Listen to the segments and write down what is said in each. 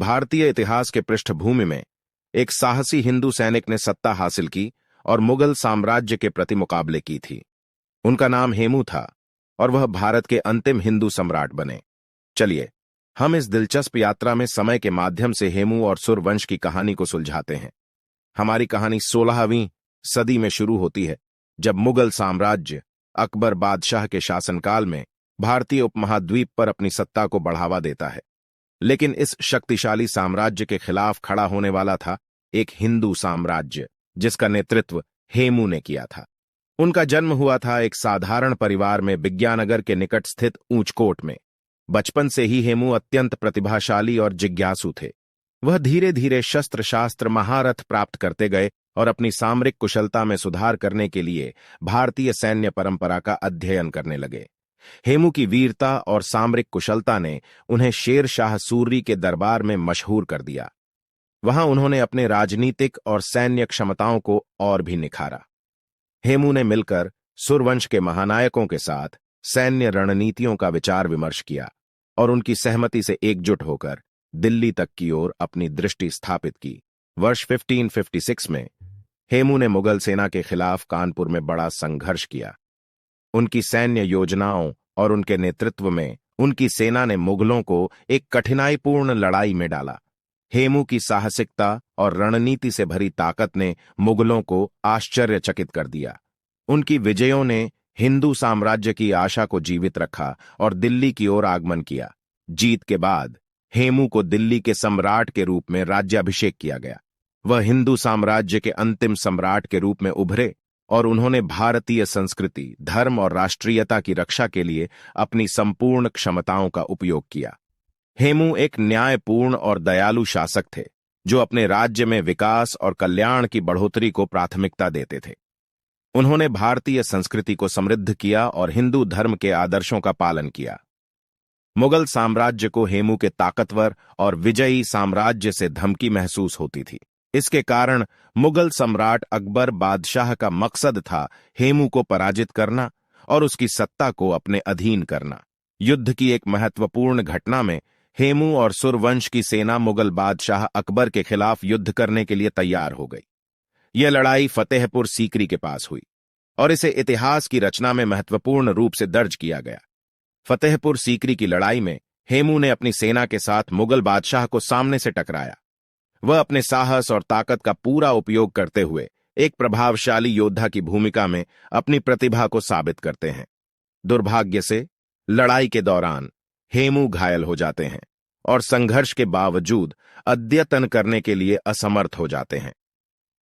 भारतीय इतिहास के पृष्ठभूमि में एक साहसी हिंदू सैनिक ने सत्ता हासिल की और मुगल साम्राज्य के प्रति मुकाबले की थी। उनका नाम हेमू था और वह भारत के अंतिम हिंदू सम्राट बने। चलिए हम इस दिलचस्प यात्रा में समय के माध्यम से हेमू और सुरवंश की कहानी को सुलझाते हैं। हमारी कहानी 16वीं सदी में शुरू होती है, जब मुगल साम्राज्य अकबर बादशाह के शासनकाल में भारतीय उपमहाद्वीप पर अपनी सत्ता को बढ़ावा देता है। लेकिन इस शक्तिशाली साम्राज्य के खिलाफ खड़ा होने वाला था एक हिंदू साम्राज्य, जिसका नेतृत्व हेमू ने किया था। उनका जन्म हुआ था एक साधारण परिवार में विज्ञानगर के निकट स्थित ऊंचकोट में। बचपन से ही हेमू अत्यंत प्रतिभाशाली और जिज्ञासु थे। वह धीरे धीरे शस्त्र शास्त्र महारथ प्राप्त करते गए और अपनी सामरिक कुशलता में सुधार करने के लिए भारतीय सैन्य परंपरा का अध्ययन करने लगे। हेमू की वीरता और सामरिक कुशलता ने उन्हें शेर शाह सूरी के दरबार में मशहूर कर दिया। वहां उन्होंने अपने राजनीतिक और सैन्य क्षमताओं को और भी निखारा। हेमू ने मिलकर सुरवंश के महानायकों के साथ सैन्य रणनीतियों का विचार विमर्श किया और उनकी सहमति से एकजुट होकर दिल्ली तक की ओर अपनी दृष्टि स्थापित की। वर्ष 1556 में हेमू ने मुगल सेना के खिलाफ कानपुर में बड़ा संघर्ष किया। उनकी सैन्य योजनाओं और उनके नेतृत्व में उनकी सेना ने मुगलों को एक कठिनाईपूर्ण लड़ाई में डाला। हेमू की साहसिकता और रणनीति से भरी ताकत ने मुगलों को आश्चर्यचकित कर दिया। उनकी विजयों ने हिंदू साम्राज्य की आशा को जीवित रखा और दिल्ली की ओर आगमन किया। जीत के बाद हेमू को दिल्ली के सम्राट के रूप में राज्याभिषेक किया गया। वह हिंदू साम्राज्य के अंतिम सम्राट के रूप में उभरे और उन्होंने भारतीय संस्कृति, धर्म और राष्ट्रीयता की रक्षा के लिए अपनी संपूर्ण क्षमताओं का उपयोग किया। हेमू एक न्यायपूर्ण और दयालु शासक थे, जो अपने राज्य में विकास और कल्याण की बढ़ोतरी को प्राथमिकता देते थे। उन्होंने भारतीय संस्कृति को समृद्ध किया और हिंदू धर्म के आदर्शों का पालन किया। मुगल साम्राज्य को हेमू के ताकतवर और विजयी साम्राज्य से धमकी महसूस होती थी। इसके कारण मुगल सम्राट अकबर बादशाह का मकसद था हेमू को पराजित करना और उसकी सत्ता को अपने अधीन करना। युद्ध की एक महत्वपूर्ण घटना में हेमू और सुरवंश की सेना मुगल बादशाह अकबर के खिलाफ युद्ध करने के लिए तैयार हो गई। यह लड़ाई फतेहपुर सीकरी के पास हुई और इसे इतिहास की रचना में महत्वपूर्ण रूप से दर्ज किया गया। फतेहपुर सीकरी की लड़ाई में हेमू ने अपनी सेना के साथ मुगल बादशाह को सामने से टकराया। वह अपने साहस और ताकत का पूरा उपयोग करते हुए एक प्रभावशाली योद्धा की भूमिका में अपनी प्रतिभा को साबित करते हैं। दुर्भाग्य से लड़ाई के दौरान हेमू घायल हो जाते हैं और संघर्ष के बावजूद अद्यतन करने के लिए असमर्थ हो जाते हैं।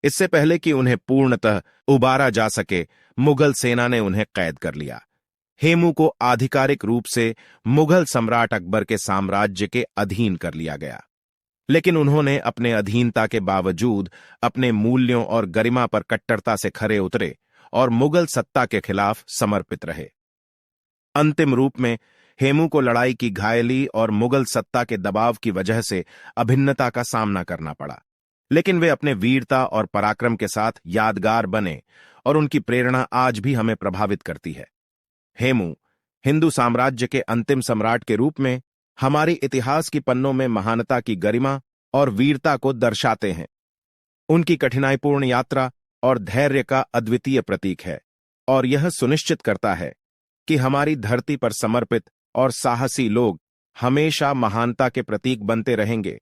इससे पहले कि उन्हें पूर्णतः उबारा जा सके, मुगल सेना ने उन्हें कैद कर लिया। हेमू को आधिकारिक रूप से मुगल सम्राट अकबर के साम्राज्य के अधीन कर लिया गया, लेकिन उन्होंने अपने अधीनता के बावजूद अपने मूल्यों और गरिमा पर कट्टरता से खरे उतरे और मुगल सत्ता के खिलाफ समर्पित रहे। अंतिम रूप में हेमू को लड़ाई की घायली और मुगल सत्ता के दबाव की वजह से अभिन्नता का सामना करना पड़ा, लेकिन वे अपने वीरता और पराक्रम के साथ यादगार बने और उनकी प्रेरणा आज भी हमें प्रभावित करती है। हेमू हिंदू साम्राज्य के अंतिम सम्राट के रूप में हमारी इतिहास की पन्नों में महानता की गरिमा और वीरता को दर्शाते हैं। उनकी कठिनाईपूर्ण यात्रा और धैर्य का अद्वितीय प्रतीक है और यह सुनिश्चित करता है कि हमारी धरती पर समर्पित और साहसी लोग हमेशा महानता के प्रतीक बनते रहेंगे।